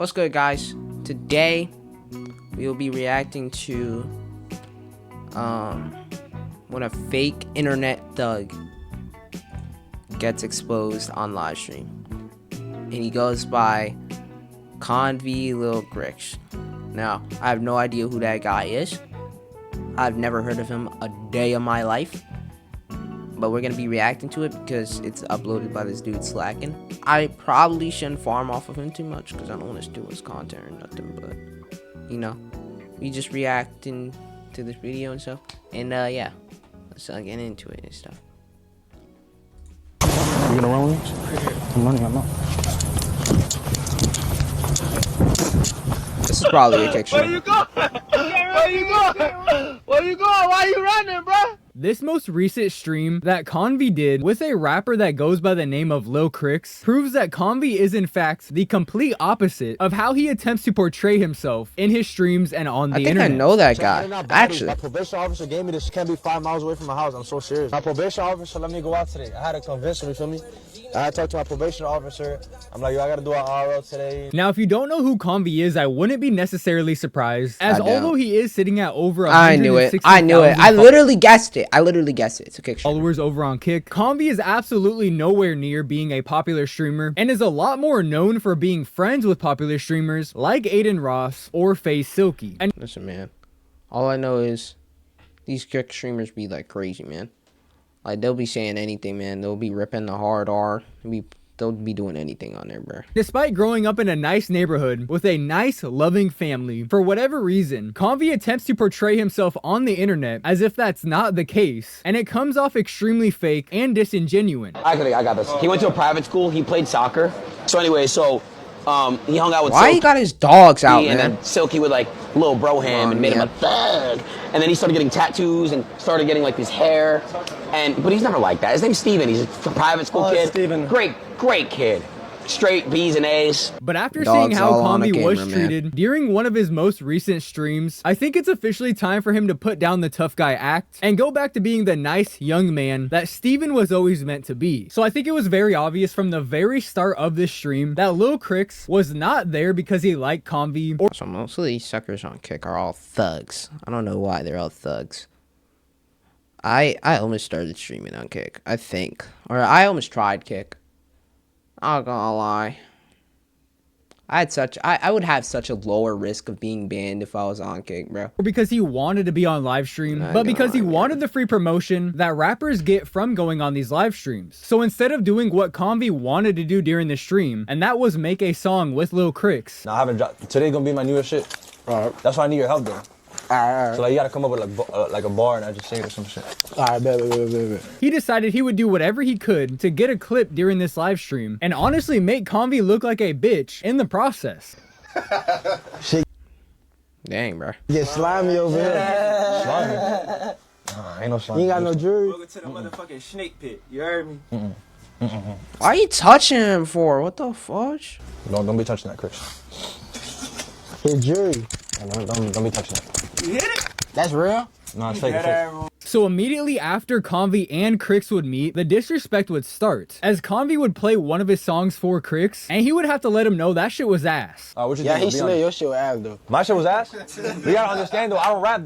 What's good, guys? Today we will be reacting to when a fake internet thug gets exposed on live stream, and he goes by Convy Lil Crix. Now, I have no idea who that guy is. I've never heard of him a day of my life, but we're gonna be reacting to it because it's uploaded by this dude Slacking. I probably shouldn't farm off of him too much because I don't want to steal his content or nothing, but you know, we just reacting to this video and stuff, and yeah, let's get into it and stuff. You gonna run with me? I'm running, I'm not. This is probably a kick shot. Where you going? Where you going? Where you going? Why you running, bro? This most recent stream that Convy did with a rapper that goes by the name of Lil Crix proves that Convy is in fact the complete opposite of how he attempts to portray himself in his streams and on the internet. I think I know that guy, actually. My probation officer gave me this. Can't be 5 miles away from my house. I'm so serious. My probation officer let me go out today. I had to convince him, you feel me? I had to talk to my probation officer. I'm like, yo, I gotta do an RL today. Now, if you don't know who Convy is, I wouldn't be necessarily surprised, as although he is sitting at over 160,000 I knew it. I literally guessed it. It's a kick shot. Followers over on Kick. Convy is absolutely nowhere near being a popular streamer and is a lot more known for being friends with popular streamers like Aiden Ross or FaZe Silky. And listen, man, all I know is these kick streamers be like crazy, man. Like, they'll be saying anything, man. They'll be ripping the hard R. They'll be doing anything on there, bro. Despite growing up in a nice neighborhood with a nice, loving family, for whatever reason, Convy attempts to portray himself on the internet as if that's not the case, and it comes off extremely fake and disingenuous. I got this. He went to a private school. He played soccer. So anyway, he hung out with Why Silky, he got his dogs out, and man? then Silky would like little bro him and made him a thug. And then he started getting tattoos and started getting like this hair. But he's never like that. His name's Steven. He's a private school kid. Steven. Great kid. Straight B's and A's. But after Dogs seeing how all on a Convy was gamer, treated during one of his most recent streams, I think it's officially time for him to put down the tough guy act and go back to being the nice young man that Steven was always meant to be. So I think it was very obvious from the very start of this stream that Lil Crix was not there because he liked Convy or So most of these suckers on Kick are all thugs. I don't know why they're all thugs. I almost started streaming on Kick, I think. Or I almost tried Kick. I'm not gonna lie. I would have such a lower risk of being banned if I was on Kick, bro. because he wanted to be on live stream, but because he wanted the free promotion that rappers get from going on these live streams. So instead of doing what Convy wanted to do during the stream, and that was make a song with Lil Crix. Nah, I haven't dropped. Today gonna be my newest shit. Alright. That's why I need your help, though. Alright. So like, you gotta come up with like a bar and I just say it or some shit. Alright, bet. He decided he would do whatever he could to get a clip during this live stream, and honestly make Convy look like a bitch in the process. Shit. Dang, bro. Get slimy over here. Slimy? Nah, ain't no slimy. You ain't got no jury. Welcome to the motherfucking snake pit. You heard me? Why are you touching him for? What the fudge? Don't be touching that, Chris. His jury. Don't be touching that. You hit it? That's real? No, it's fake. So immediately after Convy and Crix would meet, the disrespect would start, as Convy would play one of his songs for Crix, and he would have to let him know that shit was ass. What you Yeah, think? he slid your shit was ass though. My shit was ass? You gotta understand though, I don't rap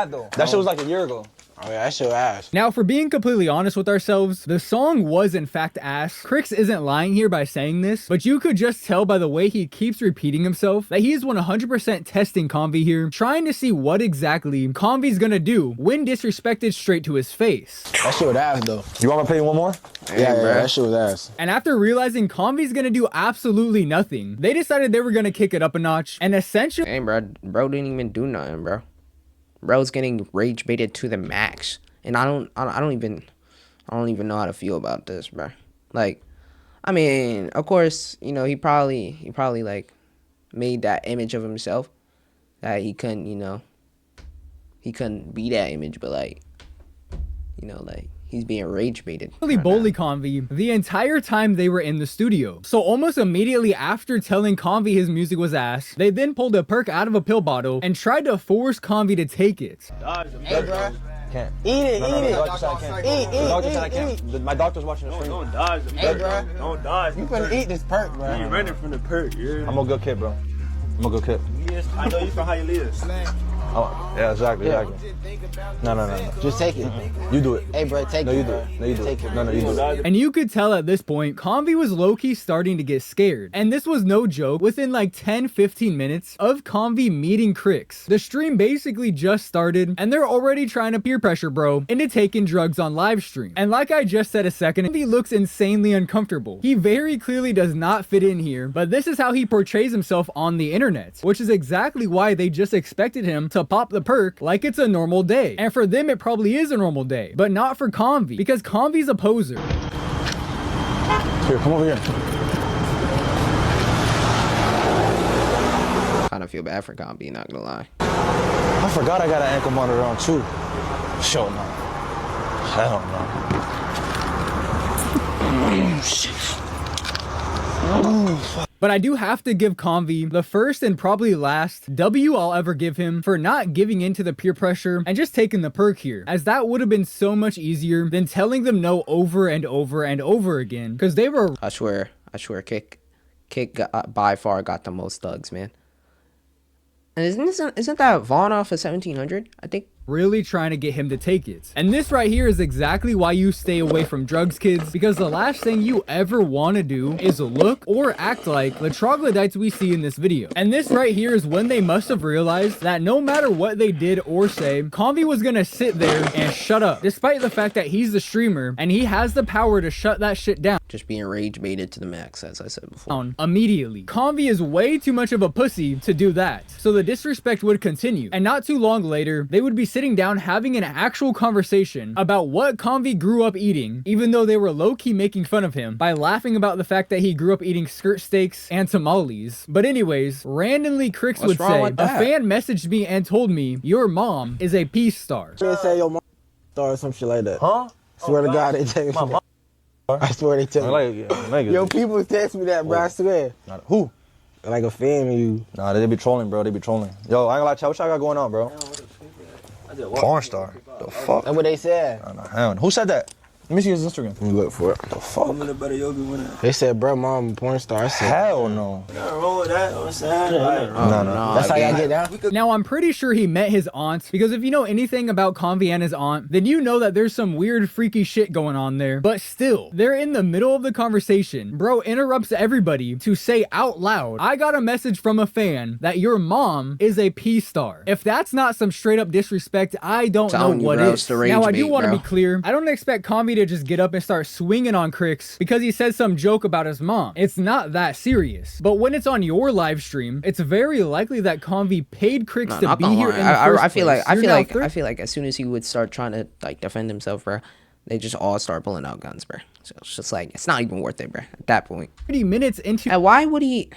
though. That shit was like a year ago. Oh yeah, that shit was ass. Now, for being completely honest with ourselves, the song was in fact ass. Crix isn't lying here by saying this, but you could just tell by the way he keeps repeating himself that he is 100% testing Convy here, trying to see what exactly Convy's gonna do when disrespected straight to his face. That shit was ass though. You want me to play you one more? Yeah, that shit was ass. And after realizing Convy's gonna do absolutely nothing, they decided they were gonna kick it up a notch and essentially— Hey, bro didn't even do nothing, bro. Bro's getting rage baited to the max, and I don't even know how to feel about this, bro. Like, I mean, of course, you know, he probably like made that image of himself that he couldn't be that image, but like, you know, like, he's being rage baited. bully Convy the entire time they were in the studio. So almost immediately after telling Convy his music was ass, they then pulled a perk out of a pill bottle and tried to force Convy to take it. Hey, bro. Can't. Eat it, No, eat it. the doctor said I can't. The doctor said I can't. My doctor's watching the stream. Don't dodge the Hey, perk. bro. Don't dodge the You finna perk. eat this perk, bro. You running from the perk, yeah. I'm a good kid, bro. I'm a good kid. I know you from Hialeah. Oh, yeah, exactly. No. Just take it. You do it. Hey, bro, take No, it. you do it. No, you do Take it. it. No, you do it. And you could tell at this point, Convy was low-key starting to get scared. And this was no joke. Within like 10-15 minutes of Convy meeting Crix, the stream basically just started, and they're already trying to peer pressure bro into taking drugs on live stream. And like I just said a second, Convy looks insanely uncomfortable. He very clearly does not fit in here, but this is how he portrays himself on the internet, which is exactly why they just expected him to pop the perk like it's a normal day. And for them, it probably is a normal day, but not for Convy, because Convy's a poser. Here, come over here. Kind of feel bad for Convy, not gonna lie. I forgot I got an ankle monitor on too. Sure, no. Hell no. But I do have to give Convy the first and probably last W I'll ever give him for not giving in to the peer pressure and just taking the perk here, as that would have been so much easier than telling them no over and over and over again, because they were I swear, Kick by far got the most thugs, man. And isn't that Vaughn off of 1700? I think. really trying to get him to take it. And this right here is exactly why you stay away from drugs, kids, because the last thing you ever want to do is look or act like the troglodytes we see in this video. And this right here is when they must have realized that no matter what they did or say, Convy was gonna sit there and shut up, despite the fact that he's the streamer and he has the power to shut that shit down. Just being rage baited to the max, as I said before. Immediately. Convy is way too much of a pussy to do that. So the disrespect would continue. And not too long later, they would be sitting down having an actual conversation about what Convy grew up eating, even though they were low-key making fun of him by laughing about the fact that he grew up eating skirt steaks and tamales. But anyways, randomly Crix would say, a fan messaged me and told me, your mom is a peace star. They say your mom star or some shit like that. Huh? Swear to God, they tell me that. I swear they tell me. Yo, people text me that, bro. I swear. Who? Like a fan of you. Nah, they be trolling, bro. They be trolling. Yo, I ain't gonna lie, chat. What y'all got going on, bro? Porn star. The fuck? That's what they said. Hell no. Who said that? Let me see his Instagram. Let me look for it. The fuck? They said, bro, mom, porn star. I said, hell no. No. that's how y'all get down? Now, I'm pretty sure he met his aunt, because if you know anything about Convy and his aunt, then you know that there's some weird freaky shit going on there. But still, they're in the middle of the conversation. Bro interrupts everybody to say out loud, I got a message from a fan that your mom is a P-star. If that's not some straight up disrespect, I don't know what is. Now, I do want to be clear. I don't expect Convy to just get up and start swinging on Crix because he said some joke about his mom. It's not that serious. But when it's on your live stream, it's very likely that Convy paid Crix to be here in the first I feel place. I feel like as soon as he would start trying to like defend himself, bro, they just all start pulling out guns, bro. So it's just like it's not even worth it, bro. At that point, 30 minutes into and why would he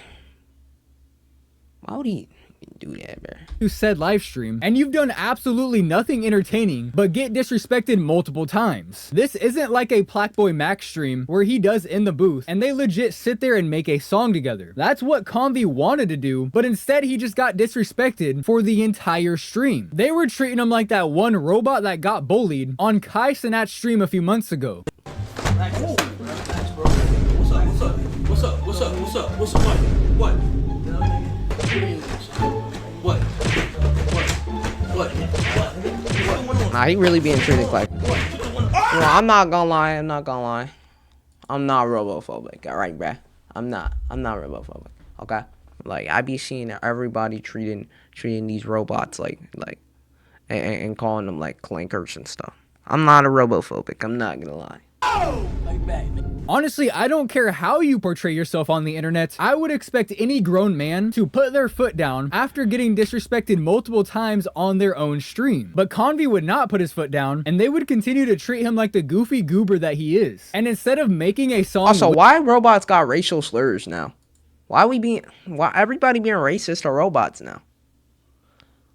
do that, bro? You said live stream, and you've done absolutely nothing entertaining but get disrespected multiple times. This isn't like a Plackboy Max stream where he does in the booth and they legit sit there and make a song together. That's what Convy wanted to do, but instead he just got disrespected for the entire stream. They were treating him like that one robot that got bullied on Kai Cenat's stream a few months ago. What's up? What? Nah, he really being treated like. I'm not gonna lie. I'm not robophobic. All right, bruh. I'm not robophobic. Okay. Like I be seeing everybody treating these robots like and calling them like clankers and stuff. I'm not a robophobic. I'm not gonna lie. Honestly, I don't care how you portray yourself on the internet. I would expect any grown man to put their foot down after getting disrespected multiple times on their own stream. But Convy would not put his foot down, and they would continue to treat him like the goofy goober that he is. And instead of making a song— Also, why robots got racial slurs now? Why everybody being racist to robots now?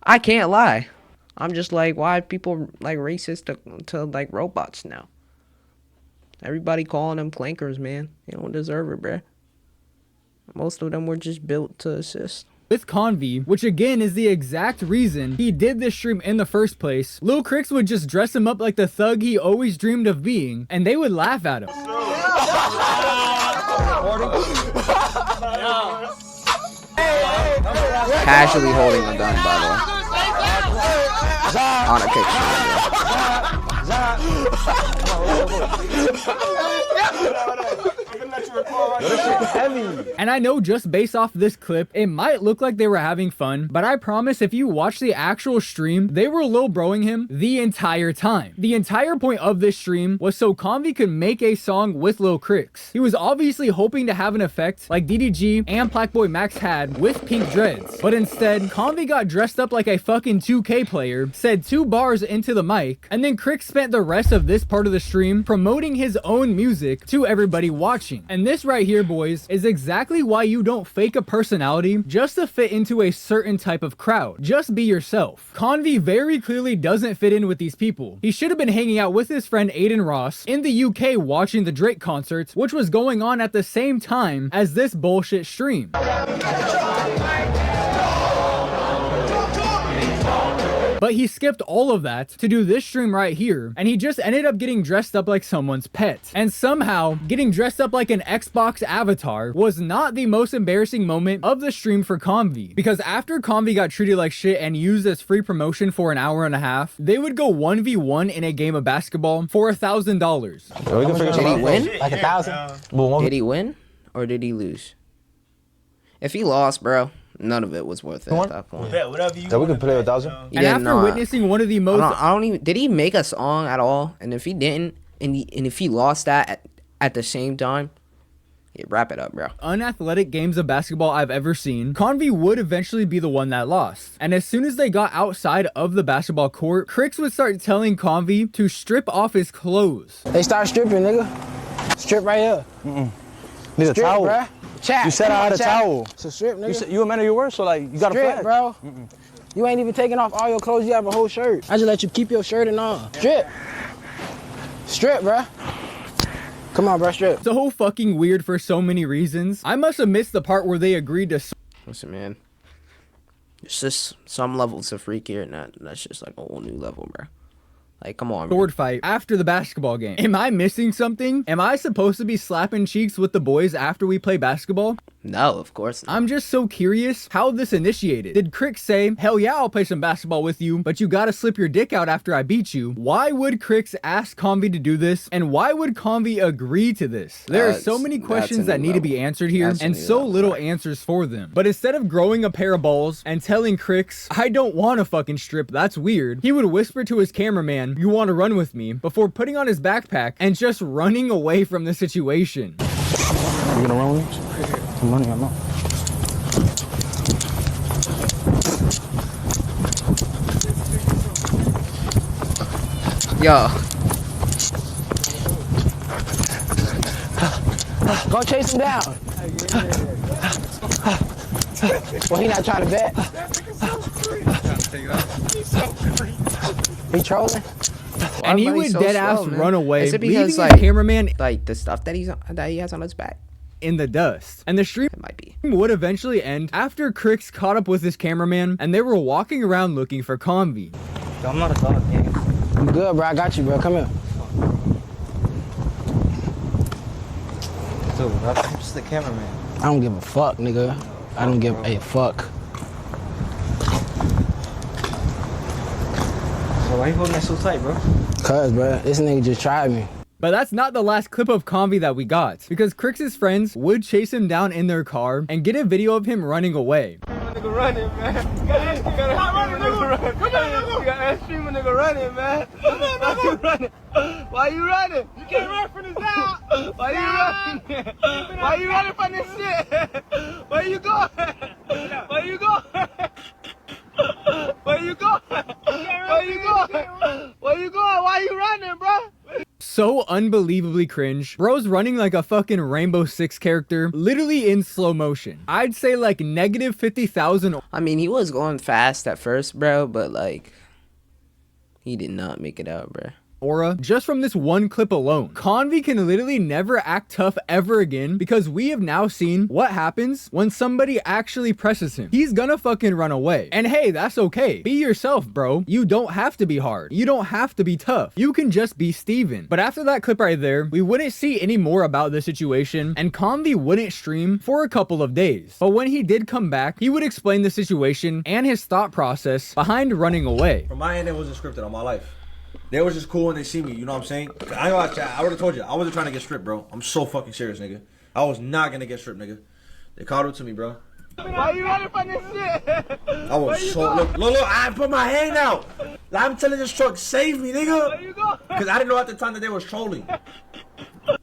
I can't lie. I'm just like, why people like racist to like robots now? Everybody calling them clankers, man. They don't deserve it, bruh. Most of them were just built to assist. With Convy, which again is the exact reason he did this stream in the first place, Lil Crix would just dress him up like the thug he always dreamed of being, and they would laugh at him. Casually holding a gun, by the way. On a kick And I know just based off this clip, it might look like they were having fun, but I promise if you watch the actual stream, they were lil broing him the entire time. The entire point of this stream was so Convy could make a song with Lil Crix. He was obviously hoping to have an effect like DDG and Plackboy Max had with pink dreads, but instead, Convy got dressed up like a fucking 2K player, said 2 bars into the mic, and then Crix spent the rest of this part of the stream promoting his own music to everybody watching. And this right here, boys, is exactly why you don't fake a personality just to fit into a certain type of crowd. Just be yourself. Convy very clearly doesn't fit in with these people. He should have been hanging out with his friend Aiden Ross in the UK watching the Drake concerts, which was going on at the same time as this bullshit stream. But he skipped all of that to do this stream right here, and he just ended up getting dressed up like someone's pet. And somehow, getting dressed up like an Xbox avatar was not the most embarrassing moment of the stream for Convy, because after Convy got treated like shit and used as free promotion for an hour and a half, they would go 1v1 in a game of basketball for $1,000. Did he win? Like 1,000? Did he win or did he lose? If he lost, bro, none of it was worth it at that point. Whatever you So we can play 1,000? He And did after not. witnessing one of the most I don't even. Did he make a song at all? And if he didn't, and if he lost that at the same time, yeah, wrap it up, bro. unathletic games of basketball I've ever seen, Convy would eventually be the one that lost. And as soon as they got outside of the basketball court, Crix would start telling Convy to strip off his clothes. They start stripping, nigga. Strip right here. Need a Strip, towel. bruh. Chat. You said I had a towel. So strip, nigga. You a man of your word, so like, you got a Strip, flag. bro. You ain't even taking off all your clothes. You have a whole shirt. I just let you keep your shirt and all. Strip. Strip, bruh. Come on, bro, strip. So fucking weird for so many reasons. I must have missed the part where they agreed to Listen, man. It's just some levels of freak here, and that's just like a whole new level, bro. Like, come on, sword fight after the basketball game. Am I missing something? Am I supposed to be slapping cheeks with the boys after we play basketball? No, of course not. I'm just so curious how this initiated. Did Crix say, hell yeah, I'll play some basketball with you, but you gotta slip your dick out after I beat you? Why would Crix ask Convy to do this? And why would Convy agree to this? There are so many questions that need to be answered here, and so little answers for them. But instead of growing a pair of balls and telling Crix, I don't want to fucking strip, that's weird, he would whisper to his cameraman, you want to run with me, before putting on his backpack and just running away from the situation. You gonna run with me? I'm running, I'm not. Yo, Go chase him down. Well, he not trying to bet. He trolling? And he everybody's would so dead ass slow, man. run away, Is it leaving because, his like- cameraman like the stuff that he has on his back. in the dust. And the stream It might be. would eventually end after Crix caught up with his cameraman and they were walking around looking for Convy. I'm not a dog. You good, bro? I got you, bro. Come here. Dude, I'm just the cameraman. I don't give a fuck, nigga. I don't give a fuck. So why you holding that so tight, bro? Cuz, bro, this nigga just tried me. But that's not the last clip of Convy that we got, because Crix's friends would chase him down in their car and get a video of him running away. Nigga running, man. You gotta nigga run. Come on, nigga. You gotta stream a nigga running, man. Why you running? Why you running? You can't run from this out. Why you running? Why you running from this shit? Where you going? Where you going? Where you going? Where you going? Where you going? Why you running, bro? So unbelievably cringe. Bro's running like a fucking Rainbow Six character, literally in slow motion. I'd say like negative 50,000. I mean, he was going fast at first, bro, but like, he did not make it out, bro. aura just from this one clip alone. Convy can literally never act tough ever again because we have now seen what happens when somebody actually presses him. He's gonna fucking run away. And hey, that's okay. Be yourself, bro. You don't have to be hard. You don't have to be tough. You can just be Steven. But after that clip right there, we wouldn't see any more about the situation, and Convy wouldn't stream for a couple of days. But when he did come back, he would explain the situation and his thought process behind running away. From my end, it wasn't scripted on my life. They was just cool when they see me, you know what I'm saying? I would have told you, I wasn't trying to get stripped, bro. I'm so fucking serious, nigga. I was not gonna get stripped, nigga. They called it to me, bro. Why you running from this shit? I was so look, I put my hand out. I'm telling this truck, save me, nigga. Where you go? Cause I didn't know at the time that they was trolling.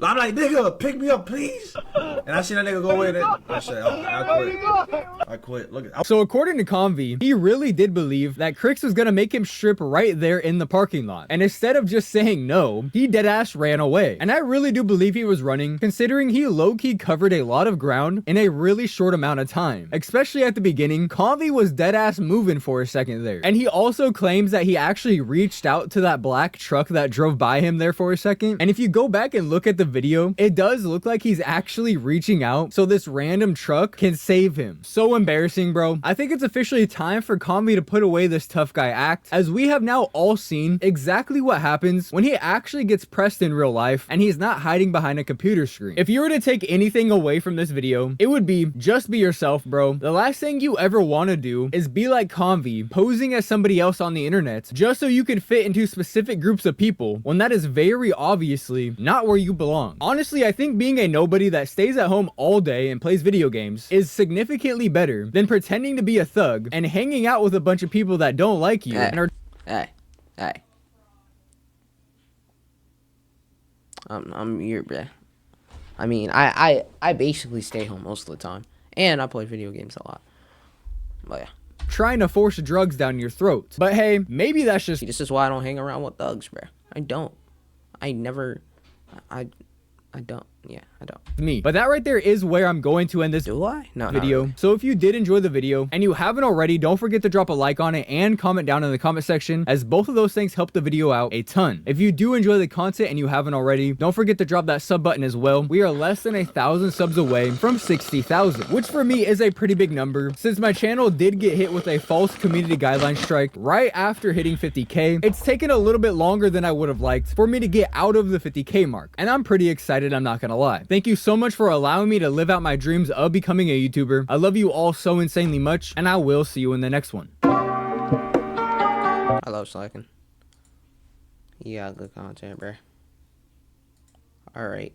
I'm like, nigga, pick me up, please. And I seen that nigga go away. I said, I quit. Look at. So according to Convy, he really did believe that Crix was gonna make him strip right there in the parking lot. And instead of just saying no, he deadass ran away. And I really do believe he was running, considering he low-key covered a lot of ground in a really short amount of time. Especially at the beginning, Convy was deadass moving for a second there. And he also claims that he actually reached out to that black truck that drove by him there for a second. And if you go back and look at the video, it does look like he's actually reaching out so this random truck can save him. So embarrassing, bro. I think it's officially time for Convy to put away this tough guy act, as we have now all seen exactly what happens when he actually gets pressed in real life and he's not hiding behind a computer screen. If you were to take anything away from this video, it would be just be yourself, bro. The last thing you ever want to do is be like Convy, posing as somebody else on the internet just so you can fit into specific groups of people when that is very obviously not where you belong. Honestly, I think being a nobody that stays at home all day and plays video games is significantly better than pretending to be a thug and hanging out with a bunch of people that don't like you and are Hey. I'm here, bruh. I mean, I basically stay home most of the time, and I play video games a lot. But yeah, trying to force drugs down your throat. But hey, maybe that's just this is why I don't hang around with thugs, bruh. I don't. I don't. Yeah, I don't. me. But that right there is where I'm going to end this Do I? No, not video. really. So if you did enjoy the video and you haven't already, don't forget to drop a like on it and comment down in the comment section, as both of those things help the video out a ton. If you do enjoy the content and you haven't already, don't forget to drop that sub button as well. We are less than 1,000 subs away from 60,000, which for me is a pretty big number, since my channel did get hit with a false community guideline strike right after hitting 50k. It's taken a little bit longer than I would have liked for me to get out of the 50k mark, and I'm pretty excited, I'm not gonna lie. Thank you so much for allowing me to live out my dreams of becoming a YouTuber. I love you all so insanely much, and I will see you in the next one. I love slacking. Yeah, good content, bruh. Alright.